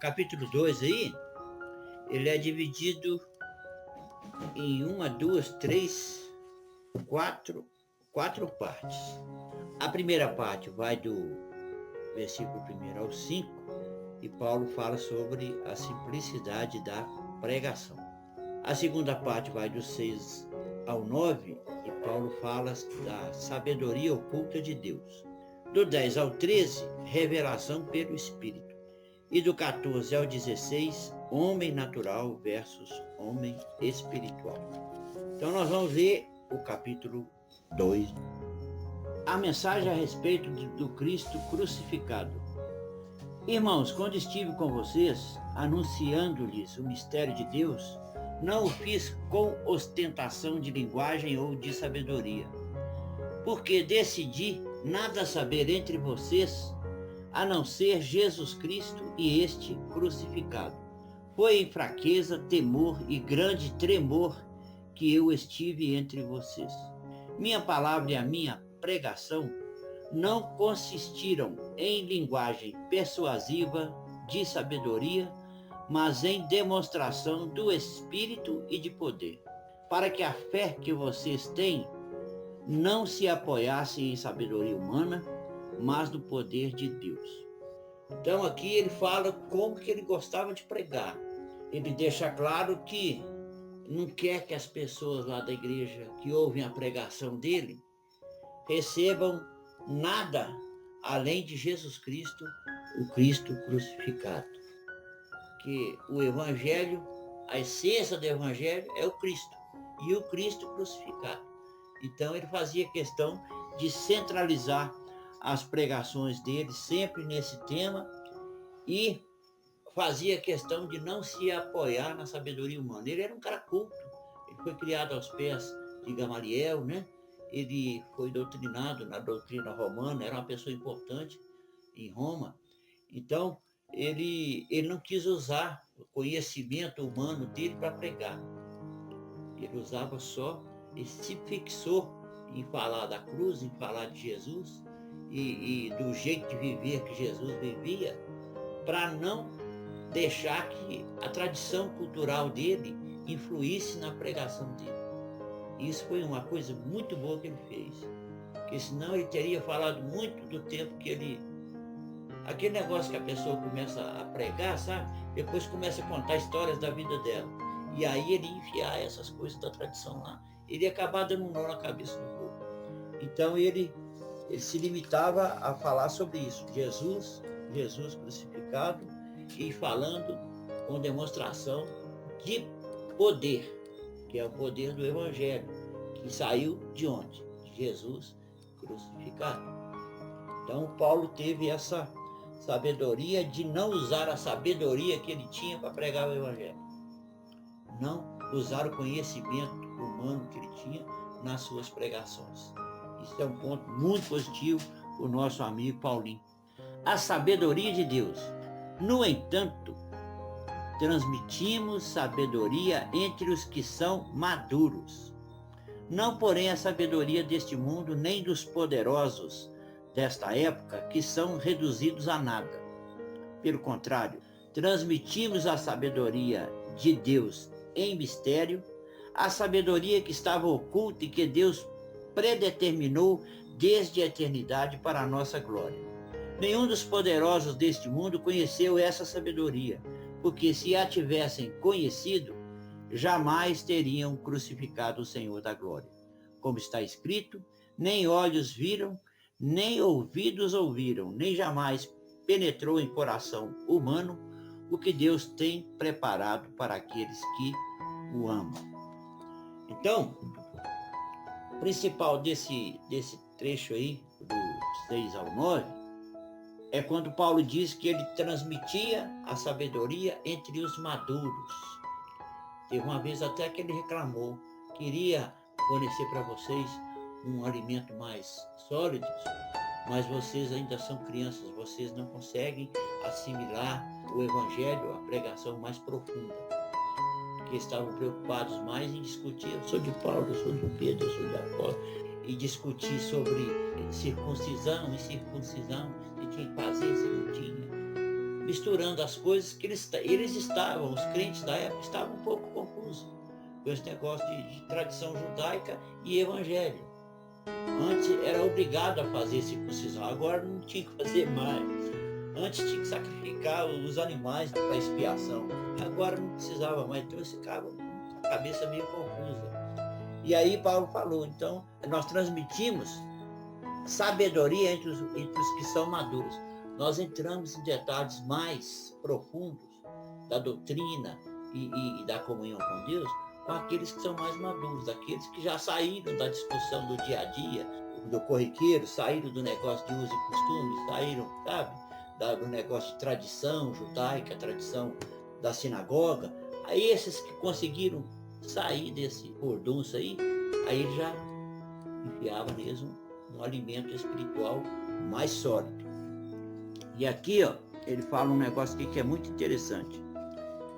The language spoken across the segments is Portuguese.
capítulo 2 aí, ele é dividido em uma, duas, três, quatro partes. A primeira parte vai do versículo 1 ao 5, e Paulo fala sobre a simplicidade da pregação. A segunda parte vai do 6 ao 9, e Paulo fala da sabedoria oculta de Deus. Do 10 ao 13, revelação pelo Espírito. E do 14 ao 16, homem natural versus homem espiritual. Então nós vamos ver o capítulo 2. A mensagem a respeito do Cristo crucificado. Irmãos, quando estive com vocês, anunciando-lhes o mistério de Deus, não o fiz com ostentação de linguagem ou de sabedoria, porque decidi nada saber entre vocês, a não ser Jesus Cristo e este crucificado. Foi em fraqueza, temor e grande tremor que eu estive entre vocês. Minha palavra e a minha pregação não consistiram em linguagem persuasiva de sabedoria, mas em demonstração do Espírito e de poder, para que a fé que vocês têm não se apoiasse em sabedoria humana, mas no poder de Deus. Então aqui ele fala como que ele gostava de pregar. Ele deixa claro que não quer que as pessoas lá da igreja que ouvem a pregação dele recebam nada além de Jesus Cristo, o Cristo crucificado. Que o Evangelho, a essência do Evangelho é o Cristo, e o Cristo crucificado. Então ele fazia questão de centralizar as pregações dele sempre nesse tema e fazia questão de não se apoiar na sabedoria humana. Ele era um cara culto, ele foi criado aos pés de Gamaliel, né? Ele foi doutrinado na doutrina romana, era uma pessoa importante em Roma. Então, ele não quis usar o conhecimento humano dele para pregar. Ele usava só, ele se fixou em falar da cruz, em falar de Jesus e do jeito de viver que Jesus vivia, para não deixar que a tradição cultural dele influísse na pregação dele. Isso foi uma coisa muito boa que ele fez, porque senão ele teria falado muito do tempo que ele... Aquele negócio que a pessoa começa a pregar, sabe? Depois começa a contar histórias da vida dela. E aí ele enfiar essas coisas da tradição lá. Ele ia acabar dando um nó na cabeça do povo. Então ele se limitava a falar sobre isso. Jesus crucificado, e falando com demonstração de poder, que é o poder do Evangelho, que saiu de onde? De Jesus crucificado. Então Paulo teve essa sabedoria de não usar a sabedoria que ele tinha para pregar o Evangelho. Não usar o conhecimento humano que ele tinha nas suas pregações. Isso é um ponto muito positivo para o nosso amigo Paulinho. A sabedoria de Deus. No entanto, transmitimos sabedoria entre os que são maduros. Não, porém, a sabedoria deste mundo, nem dos poderosos desta época, que são reduzidos a nada. Pelo contrário, transmitimos a sabedoria de Deus em mistério, a sabedoria que estava oculta e que Deus predeterminou desde a eternidade para a nossa glória. Nenhum dos poderosos deste mundo conheceu essa sabedoria, porque se a tivessem conhecido, jamais teriam crucificado o Senhor da glória. Como está escrito, nem olhos viram, nem ouvidos ouviram, nem jamais penetrou em coração humano o que Deus tem preparado para aqueles que o amam. Então, o principal desse trecho aí, do 6 ao 9, é quando Paulo diz que ele transmitia a sabedoria entre os maduros. Teve uma vez até que ele reclamou, queria fornecer para vocês um alimento mais sólido, mas vocês ainda são crianças, vocês não conseguem assimilar o Evangelho, a pregação mais profunda, porque estavam preocupados mais em discutir, eu sou de Paulo, eu sou de Pedro, eu sou de Apolo, e discutir sobre circuncisão e circuncisão, se tinha que fazer, se não tinha. misturando as coisas que eles estavam, os crentes da época estavam um pouco confusos com esse negócio de tradição judaica e evangelho. Antes era obrigado a fazer circuncisão, agora não tinha que fazer mais. Antes tinha que sacrificar os animais para expiação, agora não precisava mais, então eles ficavam com a cabeça meio confusa. E aí Paulo falou, então nós transmitimos sabedoria entre os que são maduros. Nós entramos em detalhes mais profundos da doutrina e da comunhão com Deus com aqueles que são mais maduros, aqueles que já saíram da discussão do dia a dia, do corriqueiro, saíram do negócio de uso e costume, saíram, sabe, do negócio de tradição judaica, tradição da sinagoga. Aí esses que conseguiram sair desse furdunço aí já enfiava neles um alimento espiritual mais sólido. E aqui, ele fala um negócio aqui que é muito interessante.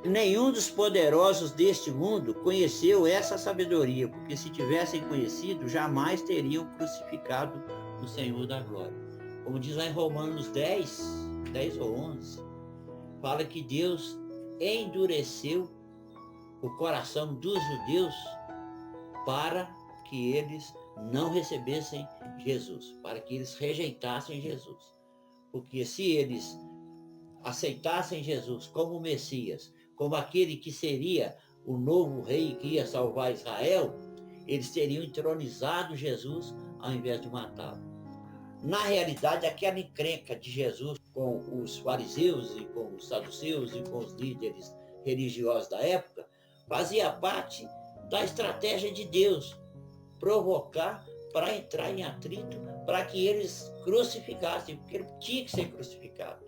Nenhum dos poderosos deste mundo conheceu essa sabedoria, porque se tivessem conhecido, jamais teriam crucificado o Senhor da glória. Como diz lá em Romanos 10 ou 11, fala que Deus endureceu o coração dos judeus para que eles não recebessem Jesus, para que eles rejeitassem Jesus. Porque se eles aceitassem Jesus como Messias, como aquele que seria o novo rei que ia salvar Israel, eles teriam entronizado Jesus ao invés de matá-lo. Na realidade, aquela encrenca de Jesus com os fariseus e com os saduceus e com os líderes religiosos da época fazia parte da estratégia de Deus, provocar para entrar em atrito, para que eles crucificassem, porque ele tinha que ser crucificado.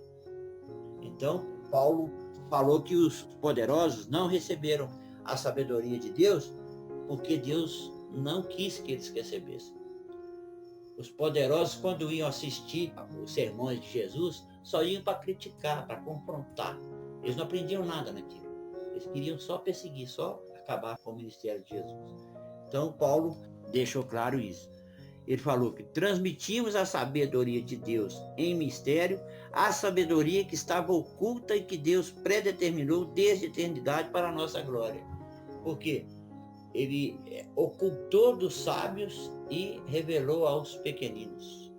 Então, Paulo falou que os poderosos não receberam a sabedoria de Deus, porque Deus não quis que eles recebessem. Os poderosos, quando iam assistir os sermões de Jesus, só iam para criticar, para confrontar. Eles não aprendiam nada naquilo. Eles queriam só perseguir, só acabar com o ministério de Jesus. Então, Paulo deixou claro isso. Ele falou que transmitimos a sabedoria de Deus em mistério, a sabedoria que estava oculta e que Deus predeterminou desde a eternidade para a nossa glória. Por quê? Ele ocultou dos sábios e revelou aos pequeninos.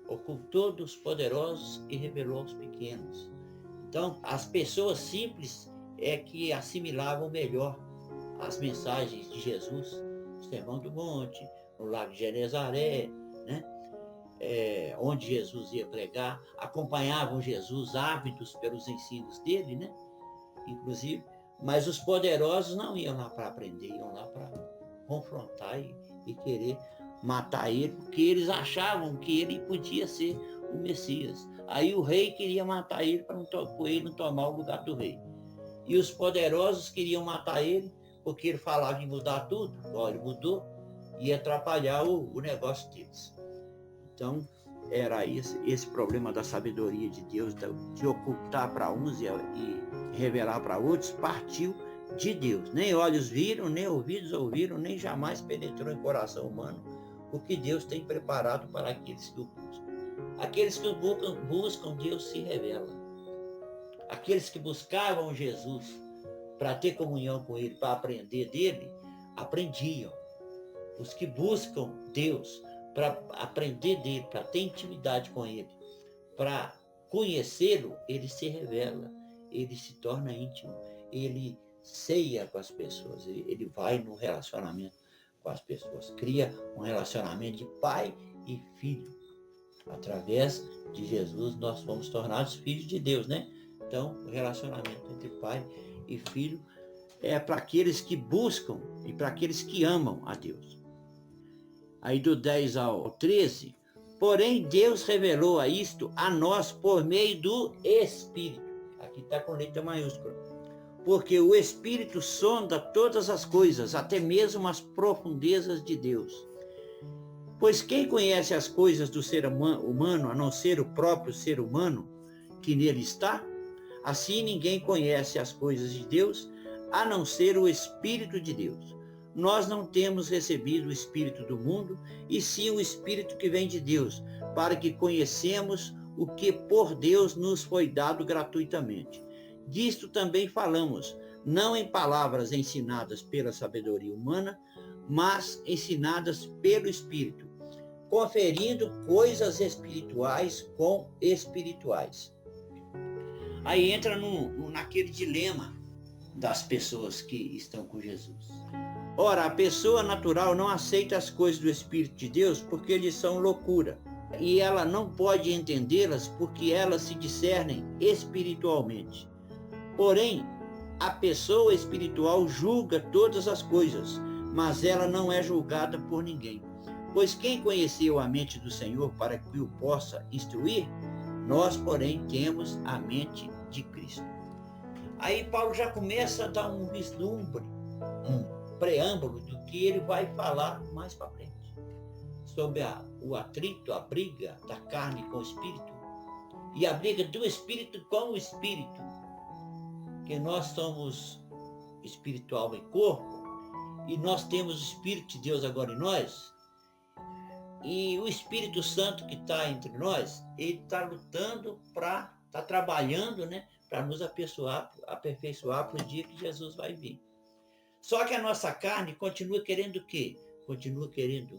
Ocultou dos poderosos e revelou aos pequenos. Então, as pessoas simples é que assimilavam melhor as mensagens de Jesus, o Sermão do Monte, no Lago de Genezaré, né? Onde Jesus ia pregar, acompanhavam Jesus ávidos pelos ensinos dele, né? Inclusive, mas os poderosos não iam lá para aprender, iam lá para confrontar e querer matar ele, porque eles achavam que ele podia ser o Messias. Aí o rei queria matar ele para ele não tomar o lugar do rei. E os poderosos queriam matar ele porque ele falava em mudar tudo. Olha, ele mudou, e atrapalhar o negócio deles. Então, era esse problema da sabedoria de Deus, de ocultar para uns e revelar para outros, partiu de Deus. Nem olhos viram, nem ouvidos ouviram, nem jamais penetrou em coração humano o que Deus tem preparado para aqueles que o buscam. Aqueles que o buscam, Deus se revela. Aqueles que buscavam Jesus para ter comunhão com Ele, para aprender dele, aprendiam. Os que buscam Deus para aprender dele, para ter intimidade com ele, para conhecê-lo, ele se revela, ele se torna íntimo, ele ceia com as pessoas, ele vai no relacionamento com as pessoas, cria um relacionamento de pai e filho. Através de Jesus nós fomos tornados filhos de Deus, né? Então, o relacionamento entre pai e filho é para aqueles que buscam e para aqueles que amam a Deus. Aí do 10 ao 13, porém Deus revelou a isto a nós por meio do Espírito. Aqui está com letra maiúscula. Porque o Espírito sonda todas as coisas, até mesmo as profundezas de Deus. Pois quem conhece as coisas do ser humano, a não ser o próprio ser humano que nele está? Assim ninguém conhece as coisas de Deus, a não ser o Espírito de Deus. Nós não temos recebido o Espírito do mundo, e sim o Espírito que vem de Deus, para que conhecemos o que por Deus nos foi dado gratuitamente. Disto também falamos, não em palavras ensinadas pela sabedoria humana, mas ensinadas pelo Espírito, conferindo coisas espirituais com espirituais. Aí entra naquele dilema das pessoas que estão com Jesus. Ora, a pessoa natural não aceita as coisas do Espírito de Deus porque lhes são loucura, e ela não pode entendê-las porque elas se discernem espiritualmente. Porém, a pessoa espiritual julga todas as coisas, mas ela não é julgada por ninguém. Pois quem conheceu a mente do Senhor para que o possa instruir? Nós, porém, temos a mente de Cristo. Aí Paulo já começa a dar um vislumbre, um preâmbulo do que ele vai falar mais para frente. Sobre o atrito, a briga da carne com o espírito e a briga do espírito com o espírito. Que nós somos espiritual em corpo e nós temos o Espírito de Deus agora em nós. E o Espírito Santo que está entre nós, ele está lutando está trabalhando, né, para nos aperfeiçoar para o dia que Jesus vai vir. Só que a nossa carne continua querendo o quê? Continua querendo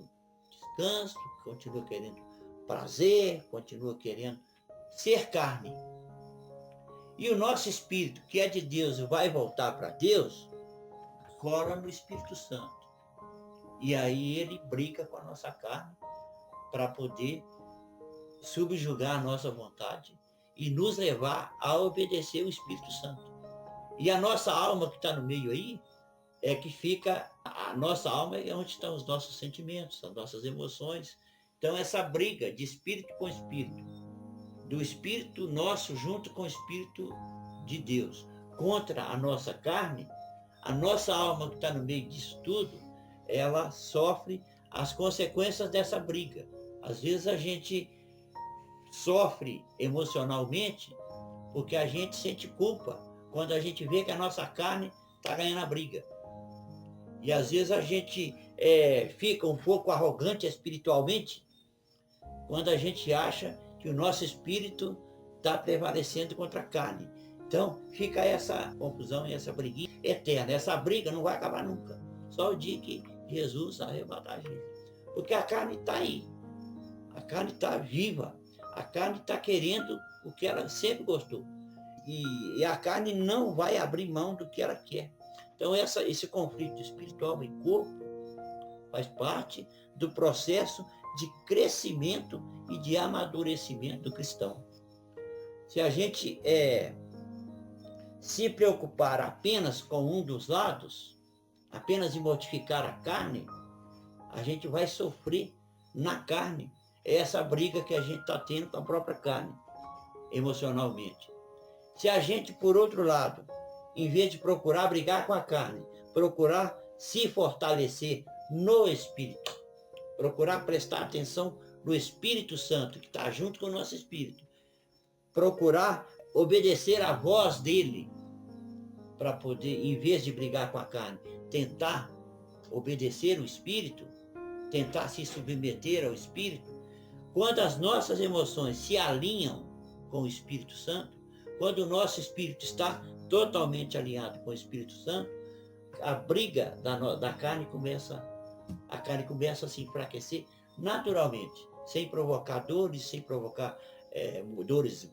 descanso, continua querendo prazer, continua querendo ser carne. E o nosso espírito, que é de Deus e vai voltar para Deus, cola no Espírito Santo. E aí ele briga com a nossa carne para poder subjugar a nossa vontade e nos levar a obedecer o Espírito Santo. E a nossa alma que está no meio aí, é que fica, a nossa alma é onde estão os nossos sentimentos, as nossas emoções. Então essa briga de espírito com espírito, do espírito nosso junto com o espírito de Deus, contra a nossa carne, a nossa alma que está no meio disso tudo, ela sofre as consequências dessa briga. Às vezes a gente sofre emocionalmente porque a gente sente culpa quando a gente vê que a nossa carne está ganhando a briga. E às vezes a gente fica um pouco arrogante espiritualmente quando a gente acha que o nosso espírito está prevalecendo contra a carne. Então fica essa confusão e essa briguinha eterna. Essa briga não vai acabar nunca. Só o dia que Jesus arrebatar a gente. Porque a carne está aí. A carne está viva. A carne está querendo o que ela sempre gostou. E a carne não vai abrir mão do que ela quer. Então esse conflito espiritual em corpo faz parte do processo de crescimento e de amadurecimento do cristão. Se a gente se preocupar apenas com um dos lados, apenas em mortificar a carne, a gente vai sofrer na carne essa briga que a gente está tendo com a própria carne, emocionalmente. Se a gente, por outro lado, em vez de procurar brigar com a carne, procurar se fortalecer no Espírito, procurar prestar atenção no Espírito Santo, que está junto com o nosso Espírito, procurar obedecer à voz dele, para poder, em vez de brigar com a carne, tentar obedecer o Espírito, tentar se submeter ao Espírito, quando as nossas emoções se alinham com o Espírito Santo, quando o nosso espírito está totalmente alinhado com o Espírito Santo, a briga da carne começa a se enfraquecer naturalmente, sem provocar dores, sem provocar dores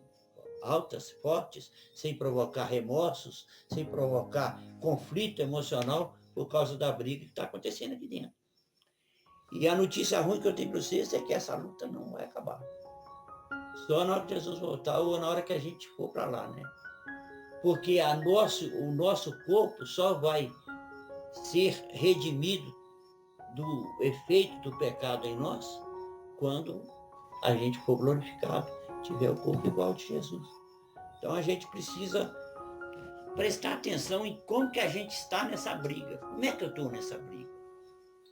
altas, fortes, sem provocar remorsos, sem provocar conflito emocional por causa da briga que está acontecendo aqui dentro. E a notícia ruim que eu tenho para vocês é que essa luta não vai acabar. Só na hora que Jesus voltar ou na hora que a gente for para lá, né? Porque o nosso corpo só vai ser redimido do efeito do pecado em nós quando a gente for glorificado, tiver o corpo igual de Jesus. Então a gente precisa prestar atenção em como que a gente está nessa briga. Como é que eu estou nessa briga?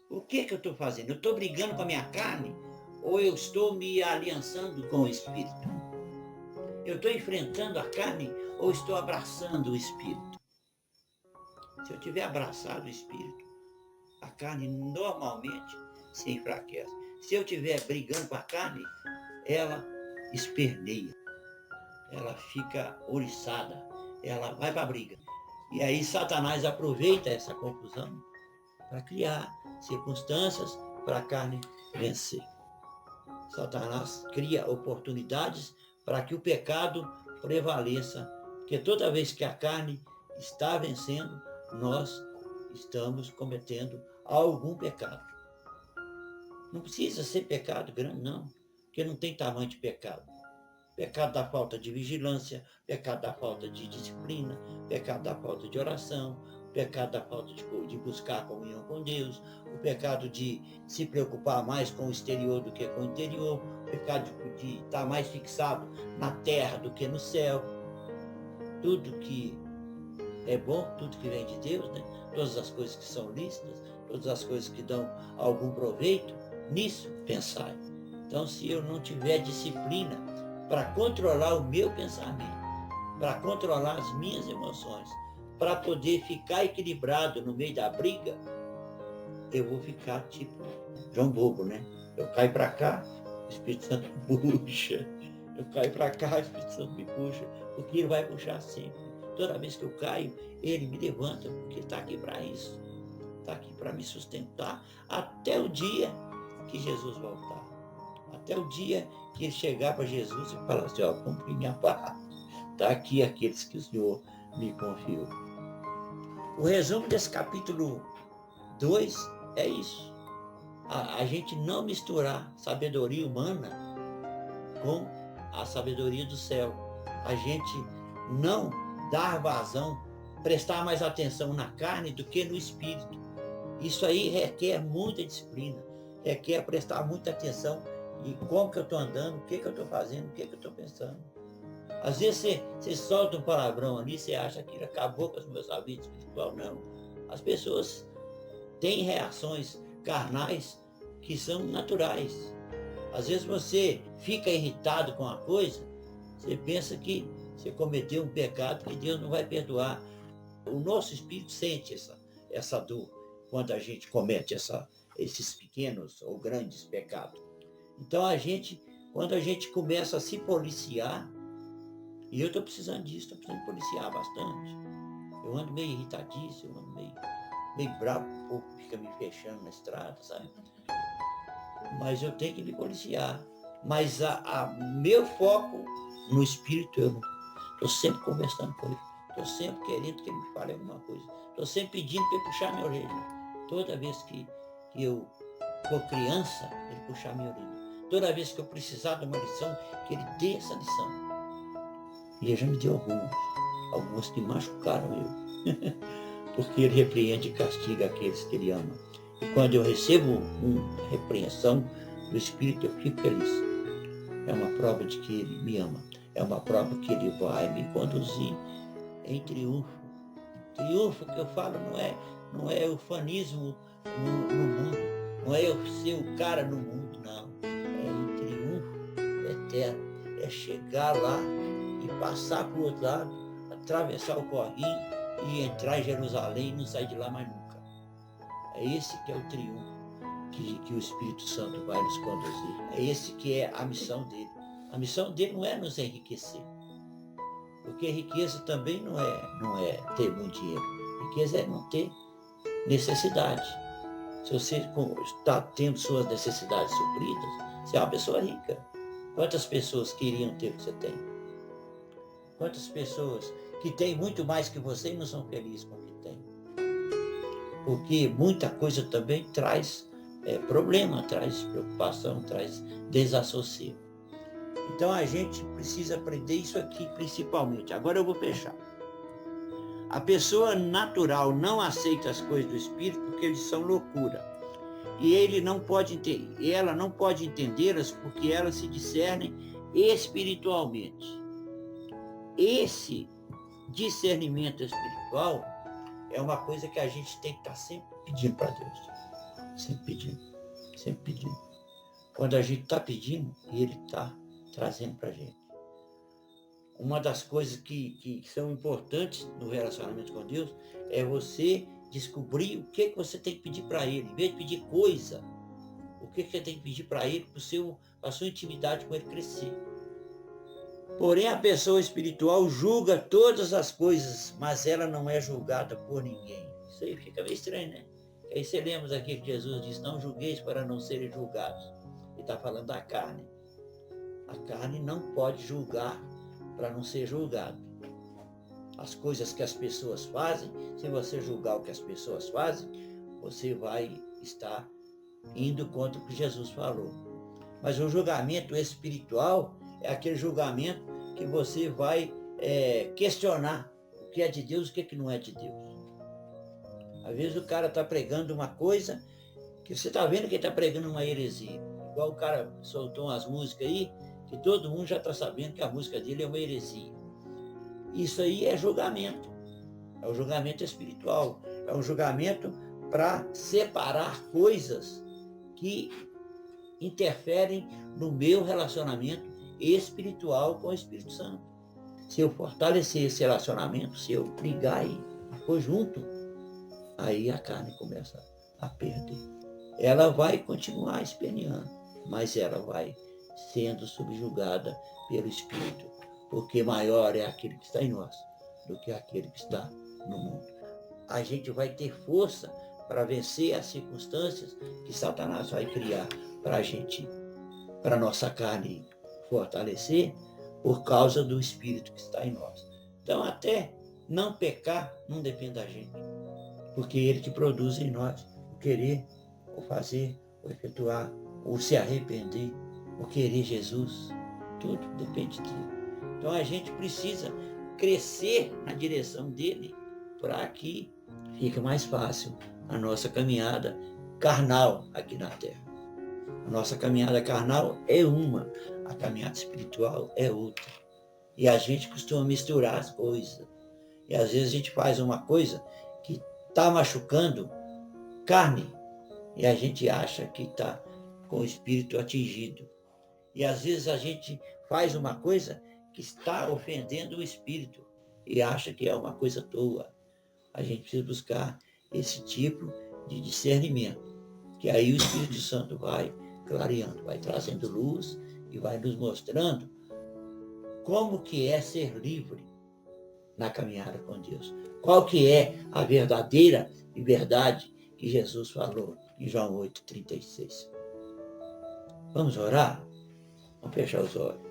O que eu estou fazendo? Eu estou brigando com a minha carne ou eu estou me aliançando com o Espírito? Eu estou enfrentando a carne ou estou abraçando o Espírito? Se eu tiver abraçado o Espírito, a carne normalmente se enfraquece. Se eu estiver brigando com a carne, ela esperneia, ela fica oriçada, ela vai para a briga. E aí Satanás aproveita essa confusão para criar circunstâncias para a carne vencer. Satanás cria oportunidades para que o pecado prevaleça, porque toda vez que a carne está vencendo, nós estamos cometendo algum pecado. Não precisa ser pecado grande, não, porque não tem tamanho de pecado. Pecado da falta de vigilância, pecado da falta de disciplina, pecado da falta de oração, pecado da falta de buscar a comunhão com Deus, o pecado de se preocupar mais com o exterior do que com o interior, o pecado de estar mais fixado na terra do que no céu. Tudo que é bom, tudo que vem de Deus, né? Todas as coisas que são lícitas, todas as coisas que dão algum proveito, nisso pensai. Então, se eu não tiver disciplina para controlar o meu pensamento, para controlar as minhas emoções, para poder ficar equilibrado no meio da briga, eu vou ficar tipo João Bobo, né? Eu caio para cá, o Espírito Santo puxa. Eu caio para cá, o Espírito Santo me puxa, porque ele vai puxar sempre. Toda vez que eu caio, ele me levanta, porque está aqui para isso. Está aqui para me sustentar até o dia que Jesus voltar. Até o dia que ele chegar para Jesus e falar assim, ó, cumpri minha parte. Está aqui aqueles que o Senhor me confiou. O resumo desse capítulo 2 é isso. A gente não misturar sabedoria humana com a sabedoria do céu. A gente não dar vazão, prestar mais atenção na carne do que no espírito. Isso aí requer muita disciplina, requer prestar muita atenção em como que eu estou andando, o que eu estou fazendo, o que eu estou pensando. Às vezes você solta um palavrão ali, você acha que ele acabou com a sua vida espiritual. Não. As pessoas têm reações carnais que são naturais. Às vezes você fica irritado com uma coisa, você pensa que você cometeu um pecado que Deus não vai perdoar. O nosso espírito sente essa dor quando a gente comete esses pequenos ou grandes pecados. Então quando a gente começa a se policiar, e eu estou precisando disso, estou precisando policiar bastante. Eu ando meio irritadíssimo, eu ando meio bravo, o povo fica me fechando na estrada, sabe? Mas eu tenho que me policiar. Mas meu foco no espírito, eu estou sempre conversando com ele. Estou sempre querendo que ele me fale alguma coisa. Estou sempre pedindo para ele puxar minha orelha. Toda vez que eu for criança, ele puxar minha orelha. Toda vez que eu precisar de uma lição, que ele dê essa lição. E ele já me deu algumas que machucaram eu. Porque ele repreende e castiga aqueles que ele ama. E quando eu recebo uma repreensão do Espírito, eu fico feliz. É uma prova de que ele me ama. É uma prova que ele vai me conduzir em triunfo. Triunfo que eu falo não é ufanismo no mundo. Não é eu ser o cara no mundo, não. É em triunfo eterno. É chegar lá e passar para o outro lado, atravessar o corrinho e entrar em Jerusalém e não sair de lá mais nunca. É esse que é o triunfo que o Espírito Santo vai nos conduzir. É esse que é a missão dele. A missão dele não é nos enriquecer. Porque riqueza também não é ter muito dinheiro. Riqueza é não ter necessidade. Se você está tendo suas necessidades supridas, você é uma pessoa rica. Quantas pessoas queriam ter o que você tem? Quantas pessoas que têm muito mais que você e não são felizes com o que têm? Porque muita coisa também traz problema, traz preocupação, traz desassossego. Então a gente precisa aprender isso aqui principalmente. Agora eu vou fechar. A pessoa natural não aceita as coisas do Espírito porque eles são loucura. E ela não pode entendê-las porque elas se discernem espiritualmente. Esse discernimento espiritual é uma coisa que a gente tem que estar sempre pedindo para Deus. Sempre pedindo, sempre pedindo. Quando a gente está pedindo, ele está trazendo para a gente. Uma das coisas que são importantes no relacionamento com Deus é você descobrir o que você tem que pedir para ele. Em vez de pedir coisa, o que você tem que pedir para ele para a sua intimidade com ele crescer. Porém, a pessoa espiritual julga todas as coisas, mas ela não é julgada por ninguém. Isso aí fica meio estranho, né? Aí você lembra aqui que Jesus diz, não julgueis para não serem julgados. Ele está falando da carne. A carne não pode julgar para não ser julgado. As coisas que as pessoas fazem, se você julgar o que as pessoas fazem, você vai estar indo contra o que Jesus falou. Mas o julgamento espiritual é aquele julgamento que você vai questionar o que é de Deus e o que não é de Deus. Às vezes o cara está pregando uma coisa que você está vendo que ele está pregando uma heresia. Igual o cara soltou umas músicas aí, que todo mundo já está sabendo que a música dele é uma heresia. Isso aí é julgamento. É um julgamento espiritual. É um julgamento para separar coisas que interferem no meu relacionamento espiritual com o Espírito Santo. Se eu fortalecer esse relacionamento, se eu brigar e for junto, aí a carne começa a perder. Ela vai continuar esperneando, mas ela vai sendo subjugada pelo Espírito, porque maior é aquele que está em nós do que aquele que está no mundo. A gente vai ter força para vencer as circunstâncias que Satanás vai criar para a gente, para a nossa carne fortalecer, por causa do Espírito que está em nós. Então, até não pecar não depende da gente, porque ele que produz em nós o querer, o fazer, o efetuar, o se arrepender, o querer Jesus. Tudo depende dele. Então, a gente precisa crescer na direção dele para que fique mais fácil a nossa caminhada carnal aqui na Terra. A nossa caminhada carnal é uma, a caminhada espiritual é outra. E a gente costuma misturar as coisas. E às vezes a gente faz uma coisa que está machucando carne e a gente acha que está com o espírito atingido. E às vezes a gente faz uma coisa que está ofendendo o espírito e acha que é uma coisa à toa. A gente precisa buscar esse tipo de discernimento, que aí o Espírito Santo vai clareando, vai trazendo luz e vai nos mostrando como que é ser livre na caminhada com Deus. Qual que é a verdadeira liberdade que Jesus falou em João 8,36. Vamos orar? Vamos fechar os olhos.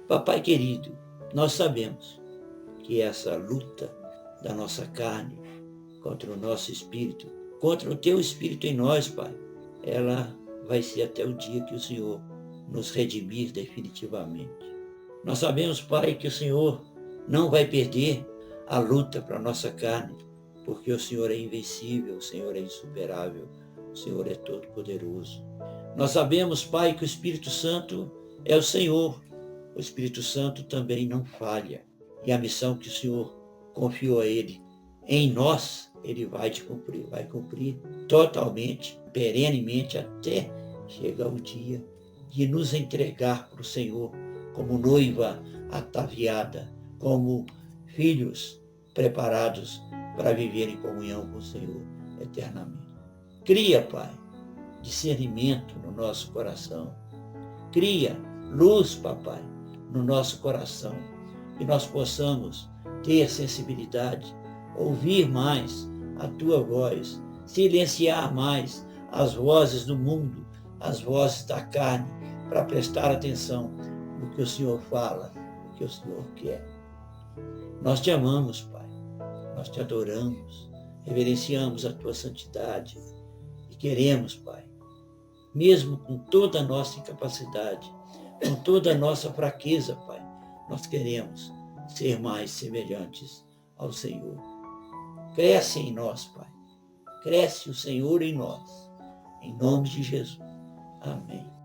Papai querido, nós sabemos que essa luta da nossa carne contra o nosso espírito, contra o teu espírito em nós, Pai, ela vai ser até o dia que o Senhor nos redimir definitivamente. Nós sabemos, Pai, que o Senhor não vai perder a luta para a nossa carne, porque o Senhor é invencível, o Senhor é insuperável, o Senhor é todo-poderoso. Nós sabemos, Pai, que o Espírito Santo é o Senhor. O Espírito Santo também não falha. E a missão que o Senhor confiou a Ele em nós, Ele vai cumprir totalmente, perenemente, até chegar o dia de nos entregar para o Senhor como noiva ataviada, como filhos preparados para viver em comunhão com o Senhor eternamente. Cria, Pai, discernimento no nosso coração. Cria luz, Papai, no nosso coração, que nós possamos ter sensibilidade, ouvir mais a Tua voz, silenciar mais as vozes do mundo, as vozes da carne, para prestar atenção no que o Senhor fala, no que o Senhor quer. Nós te amamos, Pai, nós te adoramos, reverenciamos a Tua santidade e queremos, Pai, mesmo com toda a nossa incapacidade, com toda a nossa fraqueza, Pai, nós queremos ser mais semelhantes ao Senhor. Cresce em nós, Pai. Cresce o Senhor em nós. Em nome de Jesus. Amém.